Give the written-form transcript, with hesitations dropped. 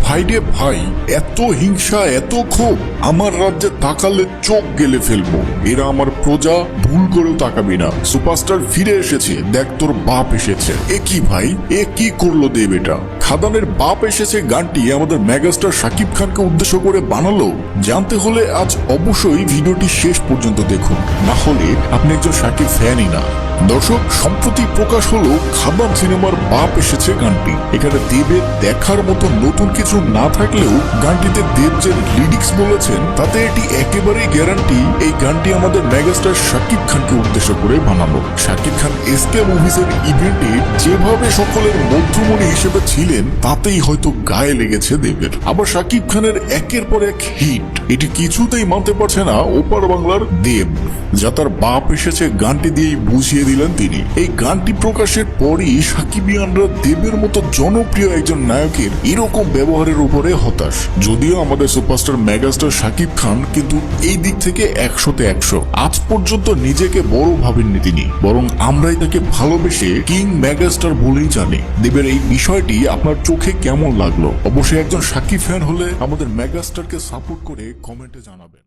ভাই রে ভাই, এত হিংসা, এত ক্ষোভ, আমার রাজ্যে তাকালে চোখ গেলে ফেলবো। এরা আমার প্রজা, ভুল করেও তাকাবি না। সুপারস্টার ফিরে এসেছে, দেখ তোর বাপ এসেছে। এ কি ভাই, এ কি করলো দেব? এটা খাদানের বাপ এসেছে গানটি আমাদের মেগাস্টার শাকিব খানকে উদ্দেশ্য করে বানালো। জানতে হলে আজ অবশ্যই ভিডিওটি শেষ পর্যন্ত দেখুন, না হলে আপনি একজন শাকিব ফ্যানই না। দর্শক, সম্প্রতি প্রকাশ হলো খাদান সিনেমার বাপ এসেছে গানটি। এখানে দেবের দেখার মতো নতুন কিছু না থাকলেও গানটিতে দেব যে লিরিক্স বলেছেন তাতে এটি একেবারেই গ্যারান্টি এই গানটি আমাদের মেগাস্টার শাকিব খানকে উদ্দেশ্য করে বানানো। শাকিব খান এসকে মুভিজের ইভেন্টে যেভাবে সকলের মধ্যমণি হিসেবে ছিলেন তাতেই হয়তো গায়ে লেগেছে দেবের। আবার শাকিব খানের একের পর এক হিট, এটি কিছুতেই মানতে পারছে না ওপার বাংলার দেব। যা তার বাপ এসেছে গানটি দিয়েই বুঝিয়ে দিলেন তিনি। এই গানটি প্রকাশের পরই সাকিবিয়ানরা দেবের মতো জনপ্রিয় একজন নায়কের এরকম ব্যবহারের উপরে হতাশ। যদিও আমাদের সুপারস্টার মেগাস্টার শাকিব খান কিন্তু এই দিক থেকে 100-তে 100। আজ পর্যন্ত নিজেকে বড় ভাবেননি তিনি, বরং আমরাই তাকে ভালোবেসে কিং মেগাস্টার বলেই জানি। দেবের এই বিষয়টি আপনার চোখে কেমন লাগলো? অবশ্যই একজন শাকিব ফ্যান হলে আমাদের মেগাস্টারকে সাপোর্ট করে কমেন্টে জানাবেন।